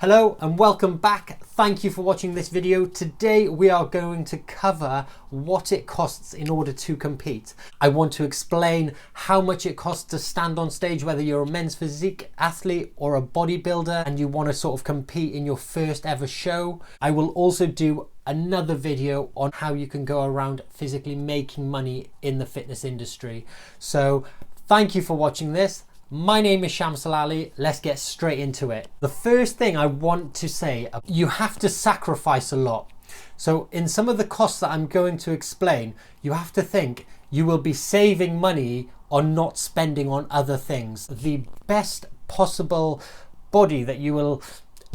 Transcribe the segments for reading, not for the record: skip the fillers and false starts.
Hello and welcome back. Thank you for watching this video. Today we are going to cover what it costs in order to compete. I want to explain how much it costs to stand on stage, whether you're a men's physique athlete or a bodybuilder and you want to sort of compete in your first ever show. I will also do another video on how you can go around physically making money in the fitness industry. So thank you for watching this. My name is Shamsul Ali. Let's get straight into it. The first thing I want to say, you have to sacrifice a lot. So in some of the costs that I'm going to explain, you have to think you will be saving money on not spending on other things. The best possible body that you will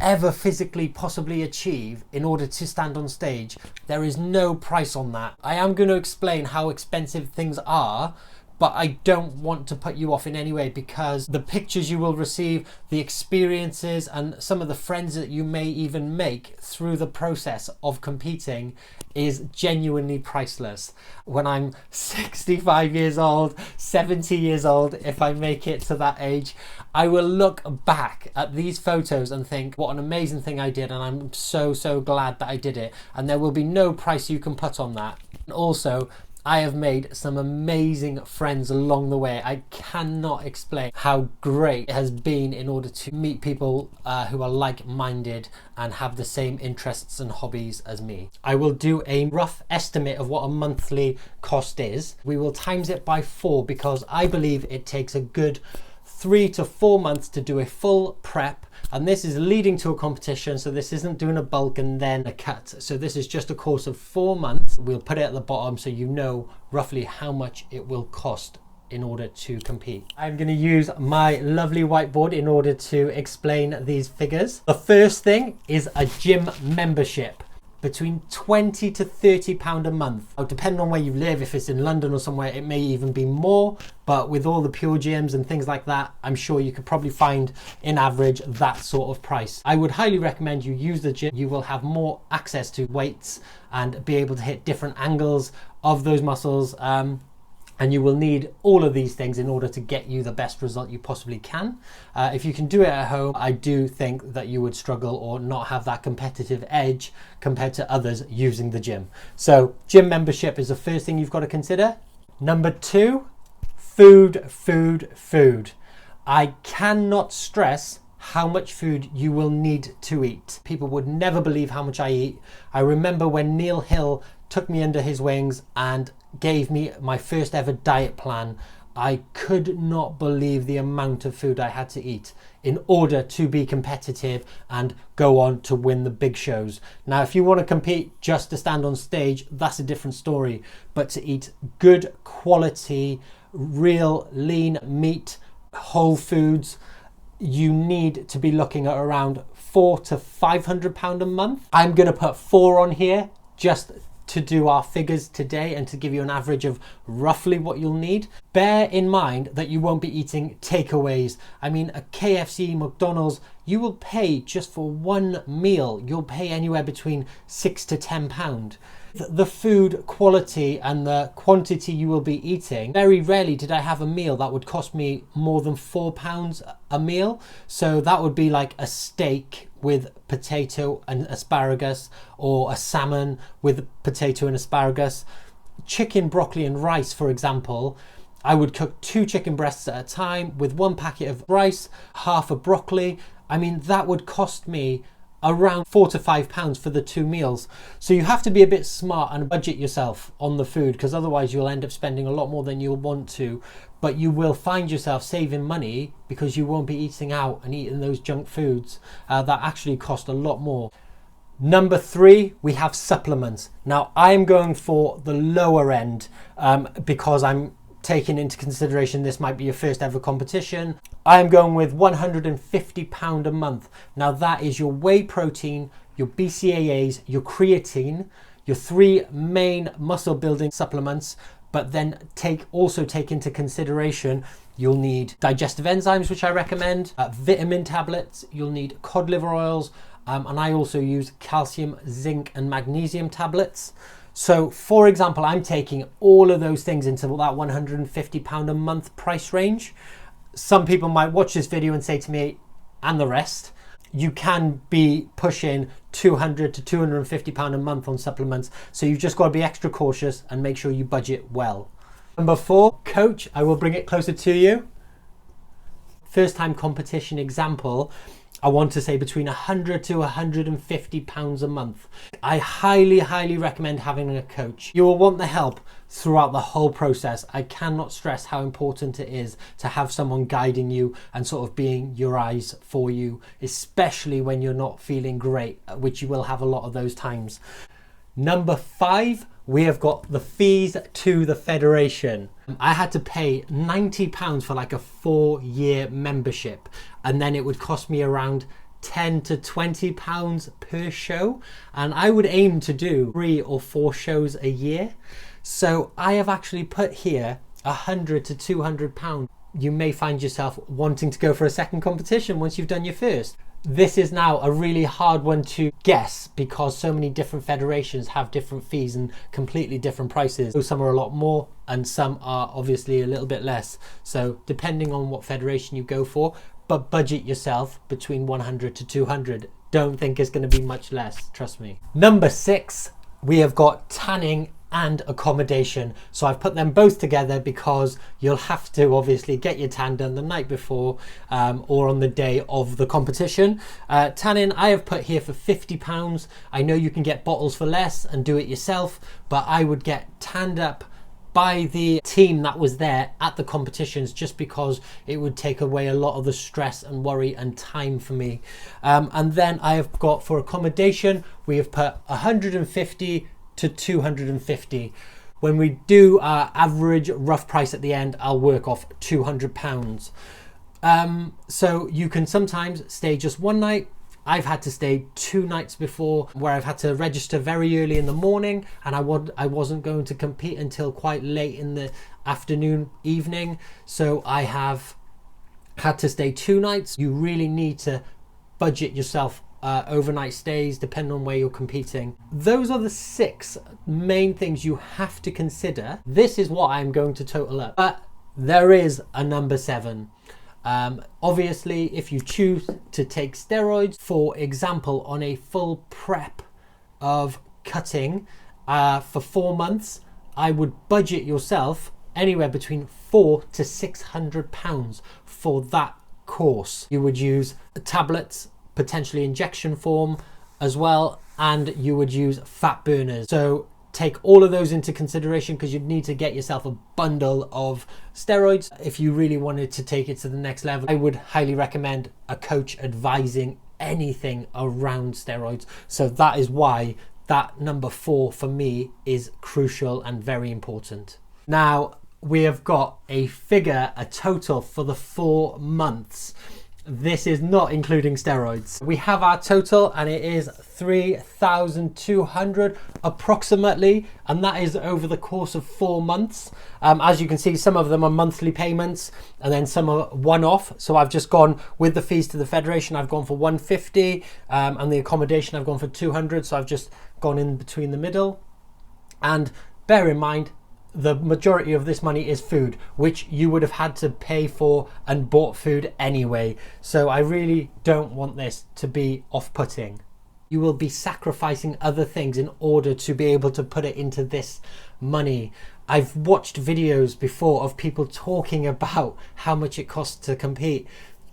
ever physically possibly achieve in order to stand on stage, there is no price on that. I am going to explain how expensive things are, but I don't want to put you off in any way, because the pictures you will receive, the experiences and some of the friends that you may even make through the process of competing is genuinely priceless. When I'm 65 years old, 70 years old, if I make it to that age, I will look back at these photos and think what an amazing thing I did, and I'm so glad that I did it, and there will be no price you can put on that. And also, I have made some amazing friends along the way. I cannot explain how great it has been in order to meet people who are like-minded and have the same interests and hobbies as me. I will do a rough estimate of what a monthly cost is. We will times it by 4 because I believe it takes a good 3 to 4 months to do a full prep, and this is leading to a competition, so this isn't doing a bulk and then a cut. So this is just a course of 4 months. We'll put it at the bottom so you know roughly how much it will cost in order to compete. I'm going to use my lovely whiteboard in order to explain these figures. The first thing is a gym membership. Between £20 to £30 a month. Depending on where you live, if it's in London or somewhere, it may even be more, but with all the pure gyms and things like that, I'm sure you could probably find in average that sort of price. I would highly recommend you use the gym. You will have more access to weights and be able to hit different angles of those muscles, and you will need all of these things in order to get you the best result you possibly can. If you can do it at home, I do think that you would struggle or not have that competitive edge compared to others using the gym. So gym membership is the first thing you've got to consider. Number 2, food. I cannot stress how much food you will need to eat. People would never believe how much I eat. I remember when Neil Hill took me under his wings and gave me my first ever diet plan. I could not believe the amount of food I had to eat in order to be competitive and go on to win the big shows. Now, if you want to compete just to stand on stage, that's a different story. But to eat good quality, real lean meat, whole foods, you need to be looking at around £400 to £500 a month. I'm going to put 4 on here just to do our figures today and to give you an average of roughly what you'll need. Bear in mind that you won't be eating takeaways. I mean, a KFC, McDonald's, you will pay just for one meal. You'll pay anywhere between £6 to £10. The food quality and the quantity you will be eating, very rarely did I have a meal that would cost me more than £4 a meal. So that would be like a steak with potato and asparagus, or a salmon with potato and asparagus. Chicken, broccoli and rice, for example, I would cook 2 chicken breasts at a time with 1 packet of rice, half a broccoli. I mean, that would cost me around £4 to £5 for the 2 meals. So you have to be a bit smart and budget yourself on the food, because otherwise you'll end up spending a lot more than you'll want to. But you will find yourself saving money because you won't be eating out and eating those junk foods that actually cost a lot more. Number 3, we have supplements. Now, I'm going for the lower end because I'm taking into consideration this might be your first ever competition. I am going with £150 a month. Now that is your whey protein, your BCAAs, your creatine, your 3 main muscle building supplements, but then also take into consideration you'll need digestive enzymes, which I recommend, vitamin tablets, you'll need cod liver oils, and I also use calcium, zinc and magnesium tablets. So for example, I'm taking all of those things into that £150 a month price range. Some people might watch this video and say to me, and the rest, you can be pushing £200 to £250 a month on supplements. So you've just got to be extra cautious and make sure you budget well. Number 4, coach. I will bring it closer to you. First time competition example, I want to say between £100 to £150 a month. I highly recommend having a coach. You will want the help throughout the whole process. I cannot stress how important it is to have someone guiding you and sort of being your eyes for you, especially when you're not feeling great, which you will have a lot of those times. Number 5, we have got the fees to the federation. I had to pay £90 for like a 4-year membership, and then it would cost me around £10 to £20 per show, and I would aim to do 3 or 4 shows a year. So I have actually put here £100 to £200. You may find yourself wanting to go for a second competition once you've done your first. This is now a really hard one to guess because so many different federations have different fees and completely different prices. So some are a lot more and some are obviously a little bit less. So depending on what federation you go for, but budget yourself between 100 to 200. Don't think it's going to be much less, trust me. Number 6, we have got tanning and accommodation. So I've put them both together because you'll have to obviously get your tan done the night before or on the day of the competition. Tanning I have put here for £50. I know you can get bottles for less and do it yourself, but I would get tanned up by the team that was there at the competitions just because it would take away a lot of the stress and worry and time for me. And then I have got for accommodation, we have put 150 to 250. When we do our average rough price at the end, I'll work off £200. So you can sometimes stay just one night. I've had to stay 2 nights before where I've had to register very early in the morning, and I wasn't going to compete until quite late in the afternoon, evening. So I have had to stay 2 nights. You really need to budget yourself overnight stays depending on where you're competing. Those are the 6 main things you have to consider. This is what I'm going to total up, but there is a number 7. Obviously, if you choose to take steroids, for example, on a full prep of cutting for 4 months, I would budget yourself anywhere between £400 to £600 for that course. You would use tablets, potentially injection form as well, and you would use fat burners. So take all of those into consideration because you'd need to get yourself a bundle of steroids if you really wanted to take it to the next level. I would highly recommend a coach advising anything around steroids. So that is why that number 4 for me is crucial and very important. Now we have got a figure, a total for the 4 months. This is not including steroids. We have our total and it is 3,200 approximately, and that is over the course of 4 months. As you can see, some of them are monthly payments and then some are one-off. So I've just gone with the fees to the federation, I've gone for 150 and the accommodation I've gone for 200. So I've just gone in between the middle. And bear in mind, the majority of this money is food, which you would have had to pay for and bought food anyway. So I really don't want this to be off-putting. You will be sacrificing other things in order to be able to put it into this money. I've watched videos before of people talking about how much it costs to compete,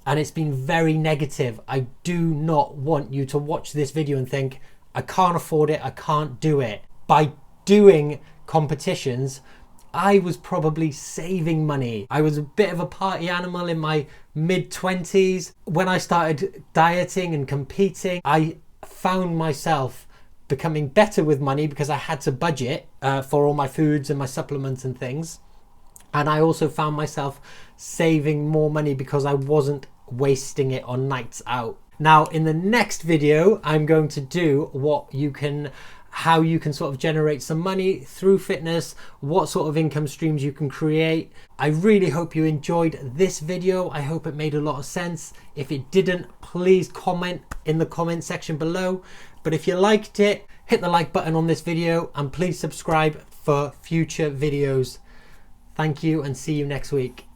and it's been very negative. I do not want you to watch this video and think, I can't afford it, I can't do it. By doing competitions, I was probably saving money. I was a bit of a party animal in my mid-20s. When I started dieting and competing, I found myself becoming better with money because I had to budget for all my foods and my supplements and things. And I also found myself saving more money because I wasn't wasting it on nights out. Now, in the next video, I'm going to do how you can sort of generate some money through fitness, what sort of income streams you can create. I really hope you enjoyed this video. I hope it made a lot of sense. If it didn't, please comment in the comment section below. But if you liked it, hit the like button on this video and please subscribe for future videos. Thank you and see you next week.